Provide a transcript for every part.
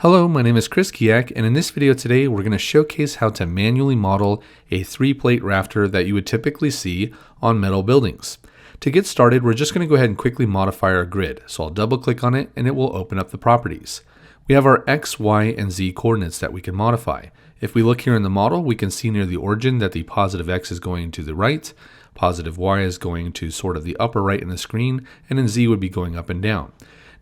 Hello, my name is Keyack, and in this video today we're going to showcase how to manually model a 3-plate rafter that you would typically see on metal buildings. To get started, we're just going to go ahead and quickly modify our grid. So I'll double click on it and it will open up the properties. We have our X, Y, and Z coordinates that we can modify. If we look here in the model, we can see near the origin that the positive X is going to the right, positive Y is going to sort of the upper right in the screen, and then Z would be going up and down.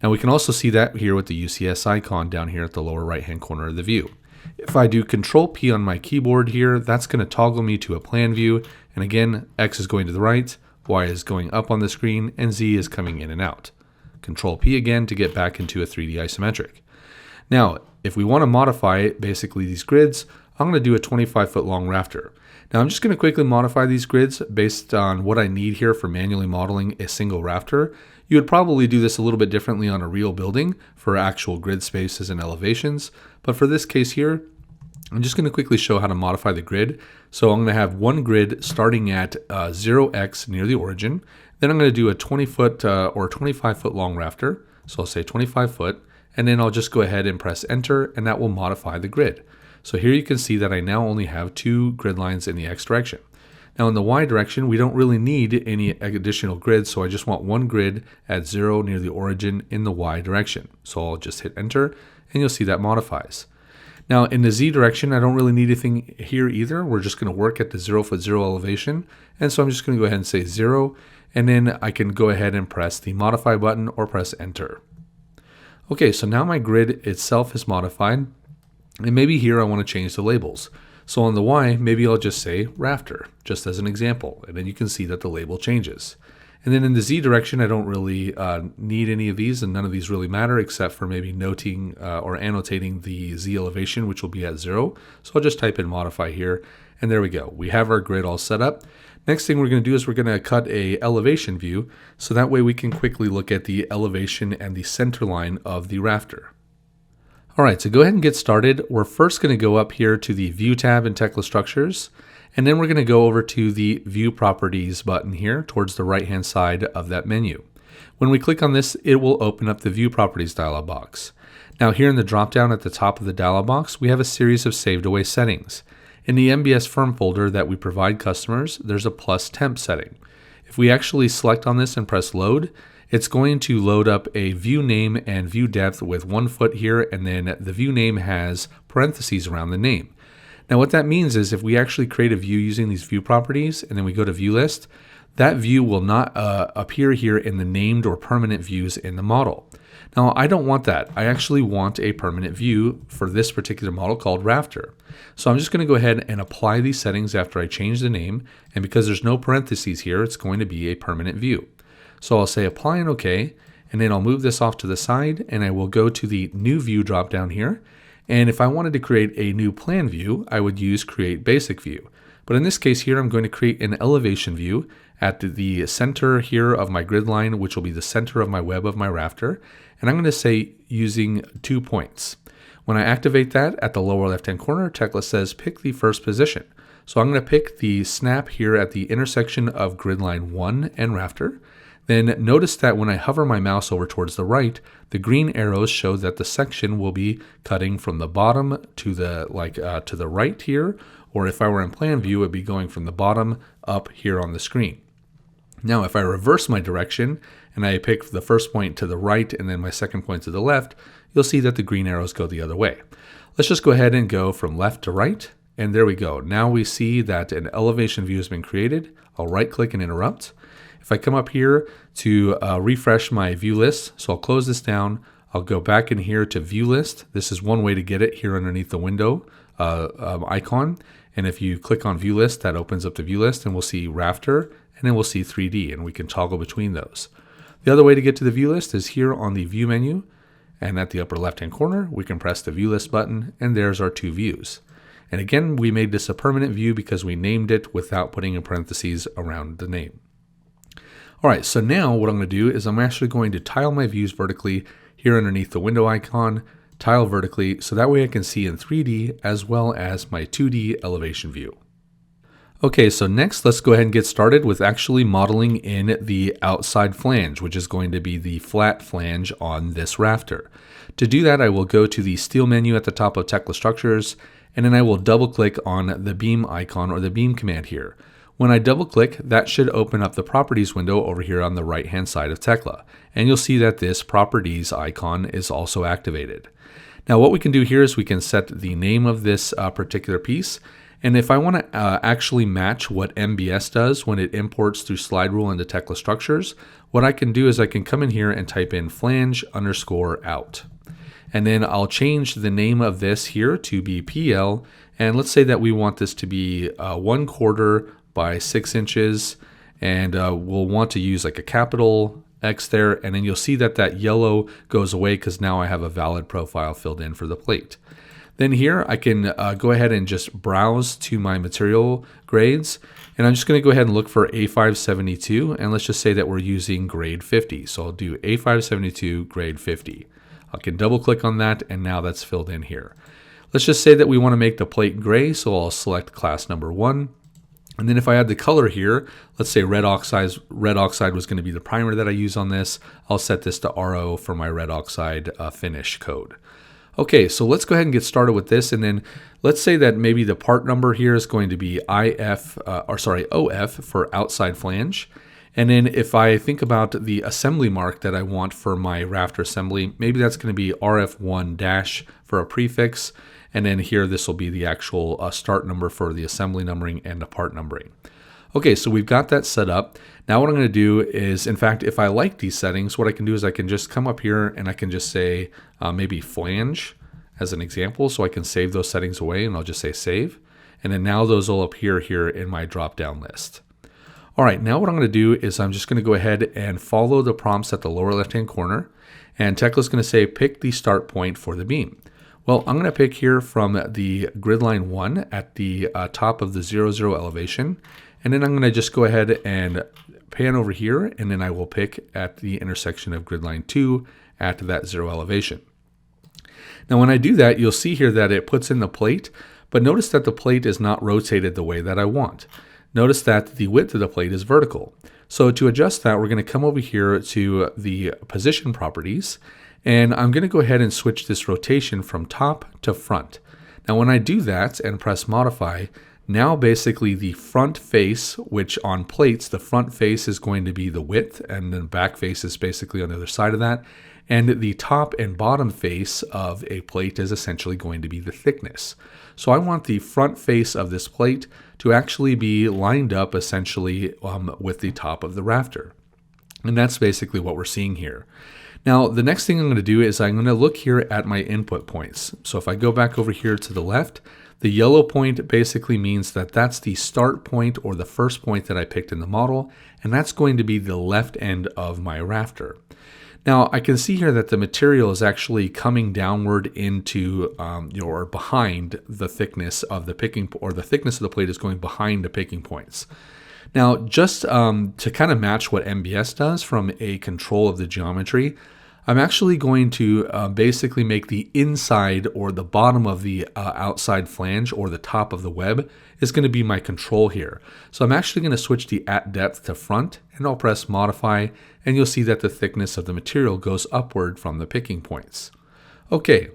Now we can also see that here with the UCS icon down here at the lower right hand corner of the view. If I do Control P on my keyboard here, that's going to toggle me to a plan view, and again X is going to the right, Y is going up on the screen, and Z is coming in and out. Control P again to get back into a 3D isometric. Now if we want to modify basically these grids, I'm going to do a 25-foot long rafter. Now I'm just going to quickly modify these grids based on what I need here for manually modeling a single rafter. You would probably do this a little bit differently on a real building for actual grid spaces and elevations, but for this case here, I'm just going to quickly show how to modify the grid. So I'm going to have one grid starting at 0x near the origin. Then I'm going to do a 20-foot or 25-foot long rafter. So I'll say 25 foot, and then I'll just go ahead and press enter, and that will modify the grid. So here you can see that I now only have 2 grid lines in the X direction. Now in the Y direction, we don't really need any additional grids, so I just want one grid at 0 near the origin in the Y direction. So I'll just hit enter, and you'll see that modifies. Now in the Z direction, I don't really need anything here either. We're just going to work at the 0 foot 0 elevation, and so I'm just going to go ahead and say 0, and then I can go ahead and press the modify button or press enter. Okay, so now my grid itself is modified, and maybe here I want to change the labels. So on the Y, maybe I'll just say Rafter, just as an example, and then you can see that the label changes. And then in the Z direction, I don't really need any of these, and none of these really matter except for maybe noting or annotating the Z elevation, which will be at 0. So I'll just type in modify here, and there we go. We have our grid all set up. Next thing we're going to do is we're going to cut a elevation view, so that way we can quickly look at the elevation and the center line of the rafter. Alright, so go ahead and get started. We're first going to go up here to the View tab in Tekla Structures, and then we're going to go over to the View Properties button here towards the right hand side of that menu. When we click on this, it will open up the View Properties dialog box. Now here in the drop down at the top of the dialog box, we have a series of saved away settings. In the MBS firm folder that we provide customers, there's a plus temp setting. If we actually select on this and press load, it's going to load up a view name and view depth with 1 foot here, and then the view name has parentheses around the name. Now what that means is if we actually create a view using these view properties and then we go to view list, that view will not appear here in the named or permanent views in the model. Now I don't want that. I actually want a permanent view for this particular model called Rafter. So I'm just going to go ahead and apply these settings after I change the name, and because there's no parentheses here, it's going to be a permanent view. So I'll say apply and OK, and then I'll move this off to the side, and I will go to the new view drop down here. And if I wanted to create a new plan view, I would use create basic view. But in this case here, I'm going to create an elevation view at the center here of my grid line, which will be the center of my web of my rafter. And I'm going to say using 2 points. When I activate that at the lower left hand corner, Tekla says pick the first position. So I'm going to pick the snap here at the intersection of grid line 1 and rafter. Then notice that when I hover my mouse over towards the right, the green arrows show that the section will be cutting from the bottom to the to the right here, or if I were in plan view, it would be going from the bottom up here on the screen. Now if I reverse my direction and I pick the first point to the right and then my second point to the left, you'll see that the green arrows go the other way. Let's just go ahead and go from left to right, and there we go. Now we see that an elevation view has been created. I'll right click and interrupt. If I come up here to refresh my view list, so I'll close this down, I'll go back in here to view list. This is one way to get it here underneath the window icon. And if you click on view list, that opens up the view list, and we'll see Rafter, and then we'll see 3D, and we can toggle between those. The other way to get to the view list is here on the view menu, and at the upper left hand corner, we can press the view list button, and there's our 2 views. And again, we made this a permanent view because we named it without putting in parentheses around the name. Alright, so now what I'm going to do is I'm actually going to tile my views vertically here underneath the window icon, tile vertically, so that way I can see in 3D as well as my 2D elevation view. Okay, so next let's go ahead and get started with actually modeling in the outside flange, which is going to be the flat flange on this rafter. To do that, I will go to the steel menu at the top of Tekla Structures, and then I will double click on the beam icon or the beam command here. When I double click, that should open up the properties window over here on the right hand side of Tekla, and you'll see that this properties icon is also activated. Now what we can do here is we can set the name of this particular piece. And if I want to actually match what MBS does when it imports through slide rule into Tekla Structures, what I can do is I can come in here and type in flange_out. And then I'll change the name of this here to be PL. And let's say that we want this to be 1/4 by 6 inches. And we'll want to use like a capital X there. And then you'll see that that yellow goes away because now I have a valid profile filled in for the plate. Then here I can go ahead and just browse to my material grades, and I'm just going to go ahead and look for A572, and let's just say that we're using grade 50. So I'll do A572 grade 50. I can double click on that, and now that's filled in here. Let's just say that we want to make the plate gray, so I'll select class number 1. And then if I add the color here, let's say red oxide was going to be the primer that I use on this. I'll set this to RO for my red oxide finish code. Okay, so let's go ahead and get started with this, and then let's say that maybe the part number here is going to be OF for outside flange. And then if I think about the assembly mark that I want for my rafter assembly, maybe that's going to be RF1- for a prefix, and then here this will be the actual start number for the assembly numbering and the part numbering. Okay, so we've got that set up. Now what I'm going to do is, in fact, if I like these settings, what I can do is I can just come up here and I can just say maybe flange as an example. So I can save those settings away and I'll just say save. And then now those will appear here in my drop-down list. All right, now what I'm going to do is I'm just going to go ahead and follow the prompts at the lower left-hand corner. And Tekla is going to say pick the start point for the beam. Well, I'm going to pick here from the grid line 1 at the top of the 0, 0 elevation. And then I'm going to just go ahead and pan over here, and then I will pick at the intersection of grid line 2 at that 0 elevation. Now when I do that, you'll see here that it puts in the plate, but notice that the plate is not rotated the way that I want. Notice that the width of the plate is vertical. So to adjust that, we're going to come over here to the position properties, and I'm going to go ahead and switch this rotation from top to front. Now when I do that and press modify, now basically the front face, which on plates, the front face is going to be the width, and then back face is basically on the other side of that. And the top and bottom face of a plate is essentially going to be the thickness. So I want the front face of this plate to actually be lined up essentially with the top of the rafter. And that's basically what we're seeing here. Now, the next thing I'm going to do is I'm going to look here at my input points. So if I go back over here to the left, the yellow point basically means that that's the start point or the first point that I picked in the model, and that's going to be the left end of my rafter. Now I can see here that the material is actually coming downward into or behind the thickness of the picking, or the thickness of the plate is going behind the picking points. Now just to kind of match what MBS does from a control of the geometry, I'm actually going to basically make the inside or the bottom of the outside flange or the top of the web is going to be my control here. So I'm actually going to switch the at depth to front, and I'll press modify, and you'll see that the thickness of the material goes upward from the picking points. Okay,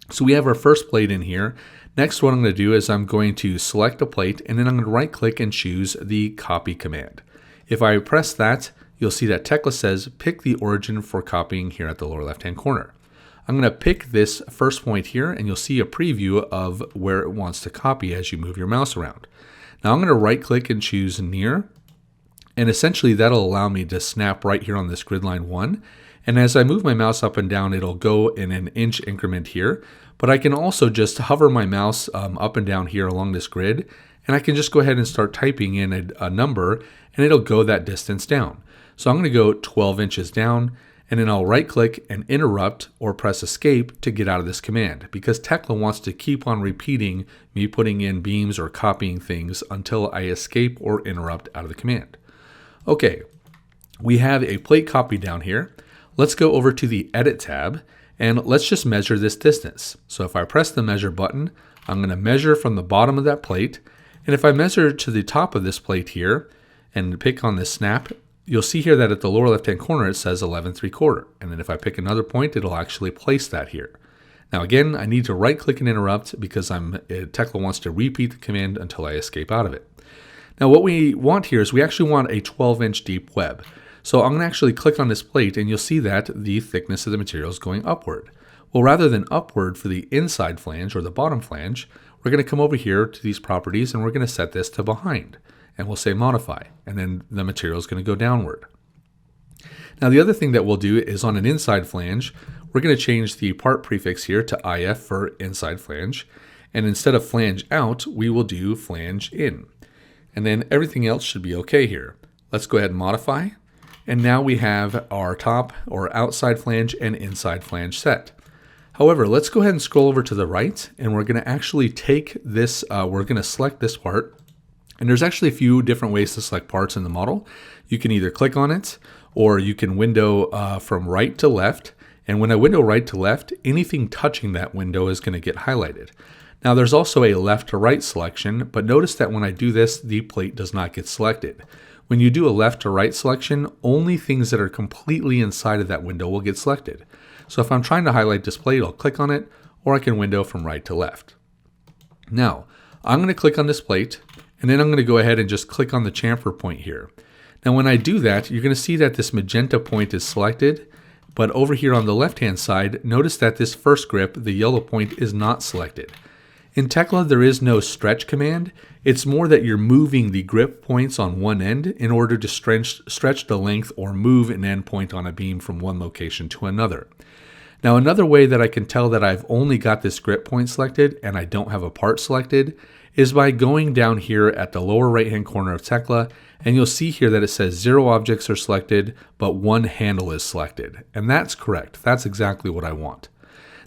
so we have our first plate in here. Next, what I'm going to do is I'm going to select a plate, and then I'm going to right click and choose the copy command. If I press that, you'll see that Tekla says pick the origin for copying here at the lower left hand corner. I'm going to pick this first point here, and you'll see a preview of where it wants to copy as you move your mouse around. Now I'm going to right click and choose near, and essentially that'll allow me to snap right here on this grid line 1. And as I move my mouse up and down, it'll go in an inch increment here, but I can also just hover my mouse up and down here along this grid, and I can just go ahead and start typing in a number, and it'll go that distance down. So I'm going to go 12 inches down, and then I'll right click and interrupt or press escape to get out of this command, because Tekla wants to keep on repeating me putting in beams or copying things until I escape or interrupt out of the command. Okay, we have a plate copy down here. Let's go over to the edit tab, and let's just measure this distance. So if I press the measure button, I'm going to measure from the bottom of that plate, And if I measure to the top of this plate here and pick on this snap, you'll see here that at the lower left-hand corner it says 11 3/4. And then if I pick another point, it'll actually place that here. Now again, I need to right-click and interrupt because Tekla wants to repeat the command until I escape out of it. Now what we want here is we actually want a 12-inch deep web. So I'm going to actually click on this plate and you'll see that the thickness of the material is going upward. Well, rather than upward for the inside flange or the bottom flange, we're going to come over here to these properties and we're going to set this to behind. And we'll say modify, and then the material is going to go downward. Now the other thing that we'll do is on an inside flange, we're going to change the part prefix here to IF for inside flange. And instead of flange out, we will do flange in. And then everything else should be okay here. Let's go ahead and modify. And now we have our top or outside flange and inside flange set. However, let's go ahead and scroll over to the right, and we're going to actually take this, we're going to select this part. And there's actually a few different ways to select parts in the model. You can either click on it, or you can window from right to left. And when I window right to left, anything touching that window is going to get highlighted. Now there's also a left to right selection, but notice that when I do this, the plate does not get selected. When you do a left to right selection, only things that are completely inside of that window will get selected. So if I'm trying to highlight this plate, I'll click on it, or I can window from right to left. Now, I'm going to click on this plate, and then I'm going to go ahead and just click on the chamfer point here. Now when I do that, you're going to see that this magenta point is selected, but over here on the left-hand side, notice that this first grip, the yellow point, is not selected. In Tekla, there is no stretch command. It's more that you're moving the grip points on one end in order to stretch the length or move an end point on a beam from one location to another. Now, another way that I can tell that I've only got this grip point selected and I don't have a part selected is by going down here at the lower right-hand corner of Tekla, and you'll see here that it says 0 objects are selected, but 1 handle is selected. And that's correct. That's exactly what I want.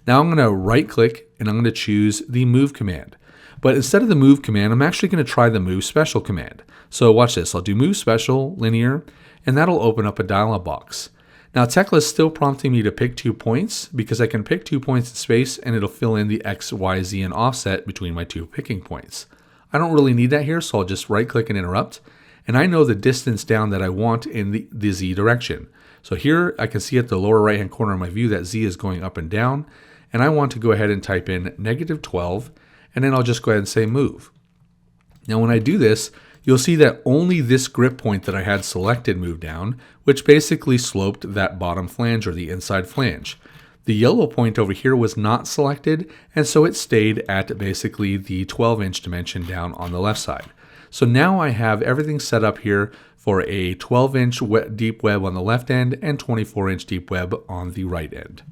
Now I'm going to right click and I'm going to choose the move command. But instead of the move command, I'm actually going to try the move special command. So watch this. I'll do move special linear, and that'll open up a dialog box. Now Tekla is still prompting me to pick 2 points because I can pick 2 points in space and it'll fill in the X, Y, Z and offset between my 2 picking points. I don't really need that here, so I'll just right click and interrupt. And I know the distance down that I want in the Z direction. So here I can see at the lower right hand corner of my view that Z is going up and down. And I want to go ahead and type in -12, and then I'll just go ahead and say move. Now when I do this, you'll see that only this grip point that I had selected moved down, which basically sloped that bottom flange or the inside flange. The yellow point over here was not selected, and so it stayed at basically the 12-inch dimension down on the left side. So now I have everything set up here for a 12-inch deep web on the left end and 24-inch deep web on the right end.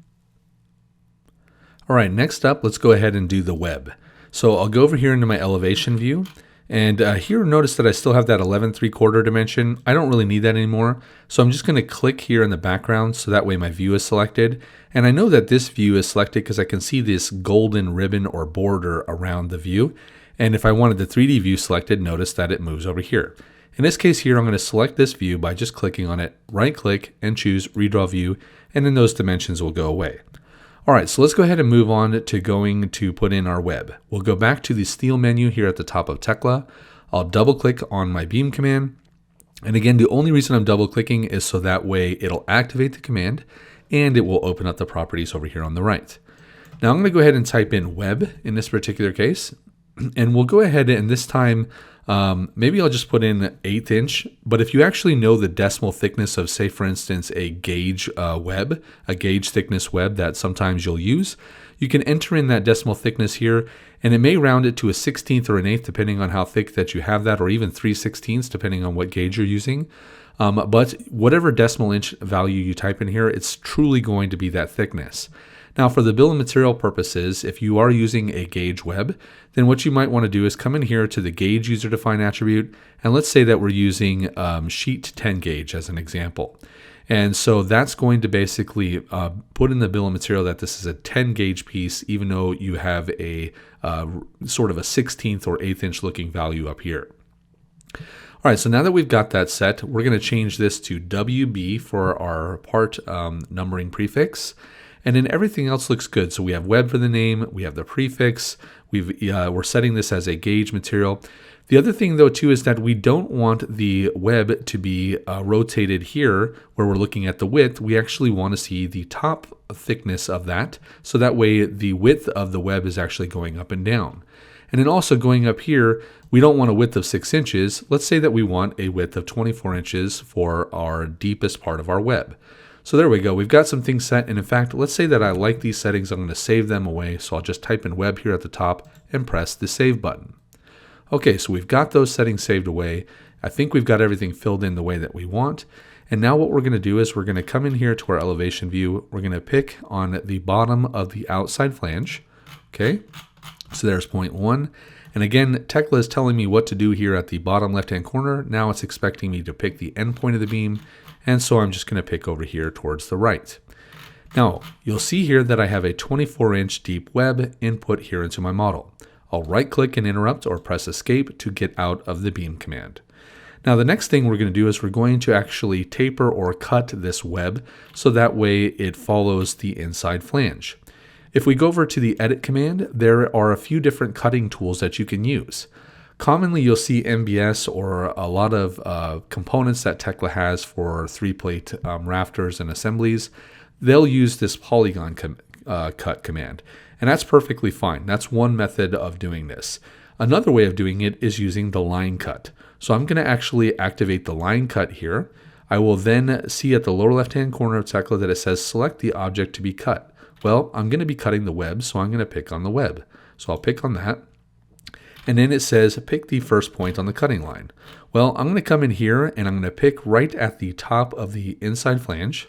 All right, next up, let's go ahead and do the web. So I'll go over here into my elevation view, and here notice that I still have that 11 3/4 dimension. I don't really need that anymore, so I'm just going to click here in the background so that way my view is selected. And I know that this view is selected because I can see this golden ribbon or border around the view. And if I wanted the 3D view selected, notice that it moves over here. In this case here, I'm going to select this view by just clicking on it, right click and choose redraw view, and then those dimensions will go away. All right, so let's go ahead and move on to going to put in our web. We'll go back to the steel menu here at the top of Tekla. I'll double click on my beam command. And again, the only reason I'm double clicking is so that way it'll activate the command and it will open up the properties over here on the right. Now I'm going to go ahead and type in web in this particular case. And we'll go ahead and this time, maybe I'll just put in 1/8 inch, but if you actually know the decimal thickness of, say, for instance, a gauge web, a gauge thickness web that sometimes you'll use, you can enter in that decimal thickness here, and it may round it to a 1/16 or an 1/8 depending on how thick that you have that, or even 3/16 depending on what gauge you're using. But whatever decimal inch value you type in here, it's truly going to be that thickness. Now for the bill of material purposes, if you are using a gauge web, then what you might want to do is come in here to the gauge user defined attribute, and let's say that we're using sheet 10 gauge as an example. And so that's going to basically put in the bill of material that this is a 10 gauge piece, even though you have a sort of a 1/16 or 1/8 inch looking value up here. All right, so now that we've got that set, we're going to change this to WB for our part numbering prefix. And then everything else looks good. So we have web for the name, we have the prefix, we're setting this as a gauge material. The other thing though too is that we don't want the web to be rotated here where we're looking at the width. We actually want to see the top thickness of that, so that way the width of the web is actually going up and down. And then also going up here, we don't want a width of 6 inches. Let's say that we want a width of 24 inches for our deepest part of our web. So there we go. We've got some things set. And in fact, let's say that I like these settings. I'm going to save them away. So I'll just type in web here at the top and press the save button. Okay, so we've got those settings saved away. I think we've got everything filled in the way that we want. And now what we're going to do is we're going to come in here to our elevation view. We're going to pick on the bottom of the outside flange. Okay, so there's point 1. And again, Tekla is telling me what to do here at the bottom left-hand corner. Now it's expecting me to pick the end point of the beam. And so I'm just going to pick over here towards the right. Now, you'll see here that I have a 24-inch deep web input here into my model. I'll right-click and interrupt or press escape to get out of the beam command. Now the next thing we're going to do is we're going to actually taper or cut this web so that way it follows the inside flange. If we go over to the edit command, there are a few different cutting tools that you can use. Commonly you'll see MBS or a lot of components that Tekla has for 3-plate rafters and assemblies. They'll use this polygon cut command. And that's perfectly fine. That's one method of doing this. Another way of doing it is using the line cut. So I'm going to actually activate the line cut here. I will then see at the lower left-hand corner of Tekla that it says select the object to be cut. Well, I'm going to be cutting the web, so I'm going to pick on the web. So I'll pick on that. And then it says pick the first point on the cutting line. Well, I'm going to come in here and I'm going to pick right at the top of the inside flange.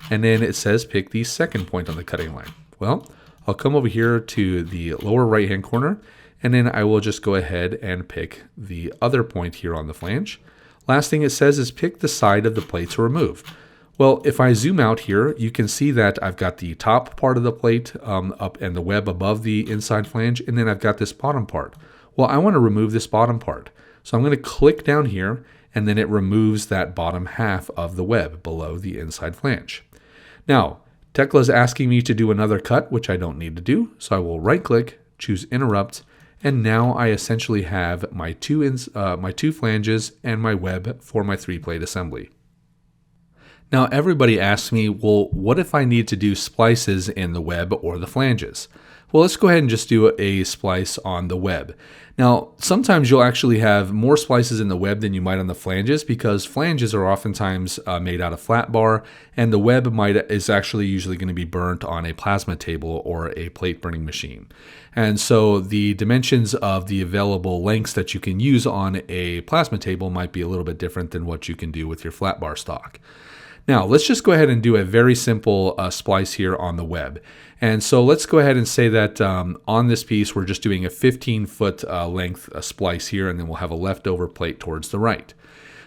And then it says pick the second point on the cutting line. Well, I'll come over here to the lower right hand corner and then I will just go ahead and pick the other point here on the flange. Last thing it says is pick the side of the plate to remove. Well, if I zoom out here, you can see that I've got the top part of the plate up and the web above the inside flange, and then I've got this bottom part. Well, I want to remove this bottom part. So I'm going to click down here and then it removes that bottom half of the web below the inside flange. Now, Tekla is asking me to do another cut, which I don't need to do. So I will right click, choose interrupt, and now I essentially have my two flanges and my web for my 3-plate assembly. Now everybody asks me, well, what if I need to do splices in the web or the flanges? Well, let's go ahead and just do a splice on the web. Now, sometimes you'll actually have more splices in the web than you might on the flanges because flanges are oftentimes made out of flat bar and the web is actually usually going to be burnt on a plasma table or a plate burning machine. And so the dimensions of the available lengths that you can use on a plasma table might be a little bit different than what you can do with your flat bar stock. Now, let's just go ahead and do a very simple splice here on the web. And so let's go ahead and say that on this piece, we're just doing a 15-foot length splice here, and then we'll have a leftover plate towards the right.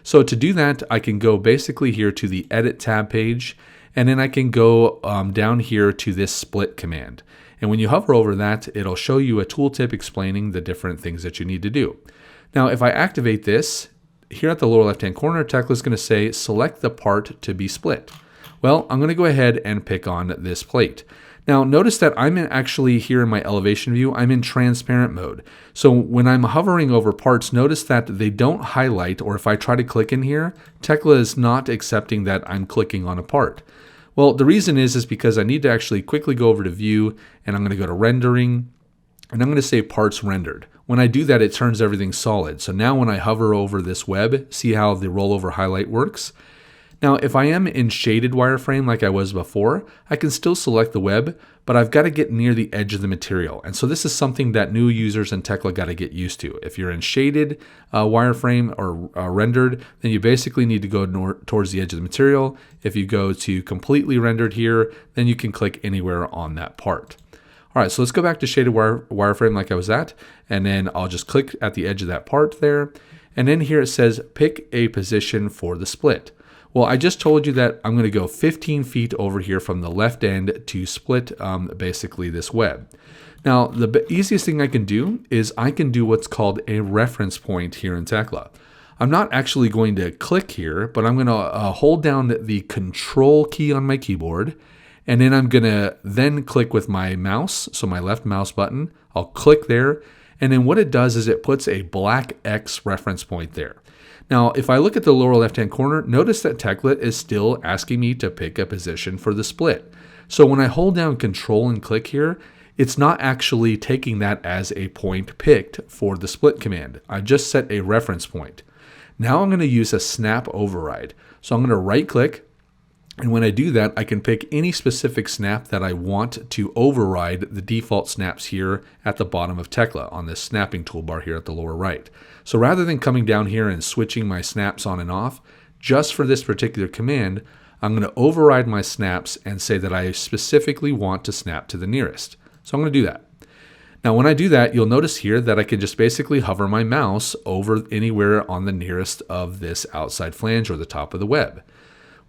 So to do that, I can go basically here to the Edit tab page, and then I can go down here to this split command. And when you hover over that, it'll show you a tooltip explaining the different things that you need to do. Now, if I activate this, here at the lower left-hand corner, Tekla is going to say, select the part to be split. Well, I'm going to go ahead and pick on this plate. Now, notice that I'm actually here in my elevation view, I'm in transparent mode. So when I'm hovering over parts, notice that they don't highlight, or if I try to click in here, Tekla is not accepting that I'm clicking on a part. Well, the reason is because I need to actually quickly go over to view, and I'm going to go to rendering, and I'm going to say parts rendered. When I do that, it turns everything solid. So now when I hover over this web, see how the rollover highlight works? Now, if I am in shaded wireframe like I was before, I can still select the web, but I've got to get near the edge of the material. And so this is something that new users in Tekla got to get used to. If you're in shaded wireframe or rendered, then you basically need to go towards the edge of the material. If you go to completely rendered here, then you can click anywhere on that part. All right, so let's go back to shaded wireframe like I was at, and then I'll just click at the edge of that part there. And then here it says, pick a position for the split. Well, I just told you that I'm going to go 15 feet over here from the left end to split basically this web. Now, the easiest thing I can do is I can do what's called a reference point here in Tekla. I'm not actually going to click here, but I'm going to hold down the Control key on my keyboard, and then I'm going to then click with my mouse, so my left mouse button. I'll click there, And then what it does is it puts a black X reference point there. Now, if I look at the lower left-hand corner, notice that Tekla is still asking me to pick a position for the split. So when I hold down Control and click here, it's not actually taking that as a point picked for the split command. I just set a reference point. Now I'm going to use a snap override. So I'm going to right click, and when I do that, I can pick any specific snap that I want to override the default snaps here at the bottom of Tekla on this snapping toolbar here at the lower right. So rather than coming down here and switching my snaps on and off, just for this particular command, I'm going to override my snaps and say that I specifically want to snap to the nearest. So I'm going to do that. Now when I do that, you'll notice here that I can just basically hover my mouse over anywhere on the nearest of this outside flange or the top of the web.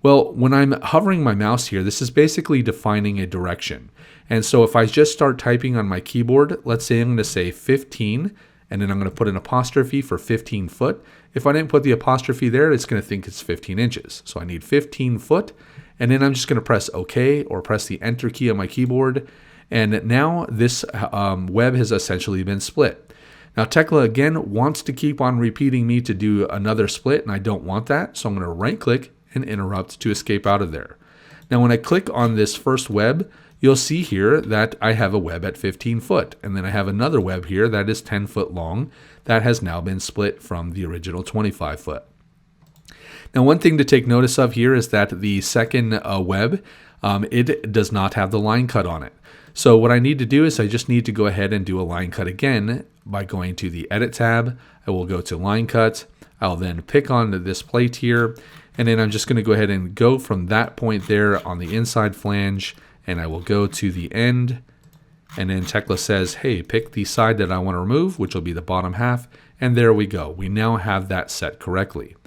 Well, when I'm hovering my mouse here, this is basically defining a direction. And so if I just start typing on my keyboard, let's say I'm going to say 15, and then I'm going to put an apostrophe for 15 foot. If I didn't put the apostrophe there, it's going to think it's 15 inches. So I need 15 foot, and then I'm just going to press OK or press the Enter key on my keyboard. And now this web has essentially been split. Now Tekla again wants to keep on repeating me to do another split, and I don't want that. So I'm going to right click and interrupt to escape out of there. Now when I click on this first web, you'll see here that I have a web at 15 foot, and then I have another web here that is 10 foot long that has now been split from the original 25 foot. Now one thing to take notice of here is that the second web, it does not have the line cut on it. So what I need to do is I just need to go ahead and do a line cut again by going to the Edit tab. I will go to Line Cut. I'll then pick on this plate here, and then I'm just going to go ahead and go from that point there on the inside flange, and I will go to the end, and then Tekla says, hey, pick the side that I want to remove, which will be the bottom half, and there we go. We now have that set correctly.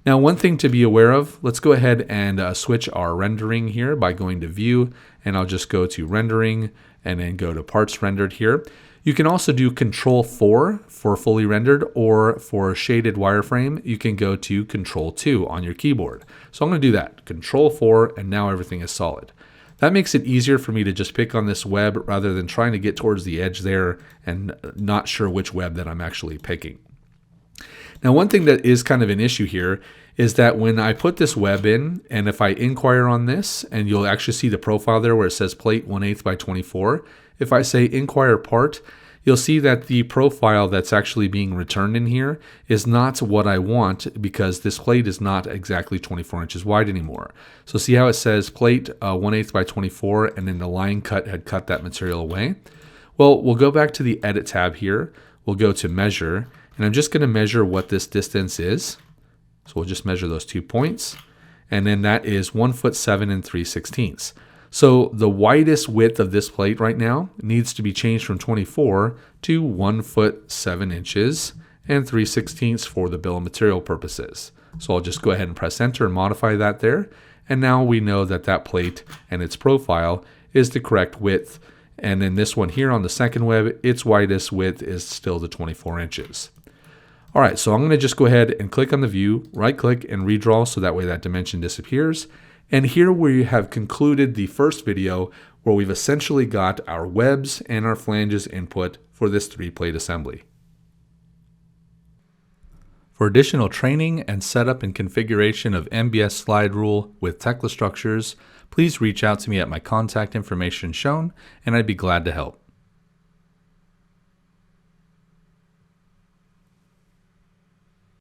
Now one thing to be aware of, let's go ahead and switch our rendering here by going to View, and I'll just go to Rendering and then go to Parts Rendered here. You can also do Control-4 for fully rendered, or for shaded wireframe, you can go to Control-2 on your keyboard. So I'm going to do that, Control-4, and now everything is solid. That makes it easier for me to just pick on this web rather than trying to get towards the edge there and not sure which web that I'm actually picking. Now one thing that is kind of an issue here is that when I put this web in, and if I inquire on this, and you'll actually see the profile there where it says plate 1/8 by 24, if I say inquire part, you'll see that the profile that's actually being returned in here is not what I want, because this plate is not exactly 24 inches wide anymore. So see how it says plate 1/8 by 24, and then the line cut had cut that material away? Well, we'll go back to the Edit tab here. We'll go to Measure, and I'm just going to measure what this distance is. So we'll just measure those 2 points, and then that is 1 foot 7 3/16. So the widest width of this plate right now needs to be changed from 24 to 1 foot 7 inches and 3/16 for the bill of material purposes. So I'll just go ahead and press Enter and modify that there. And now we know that that plate and its profile is the correct width. And then this one here on the second web, its widest width is still the 24 inches. All right, so I'm going to just go ahead and click on the view, right click and redraw, so that way that dimension disappears. And here we have concluded the first video where we've essentially got our webs and our flanges input for this 3-plate assembly. For additional training and setup and configuration of MBS slide rule with Tekla Structures, please reach out to me at my contact information shown, and I'd be glad to help.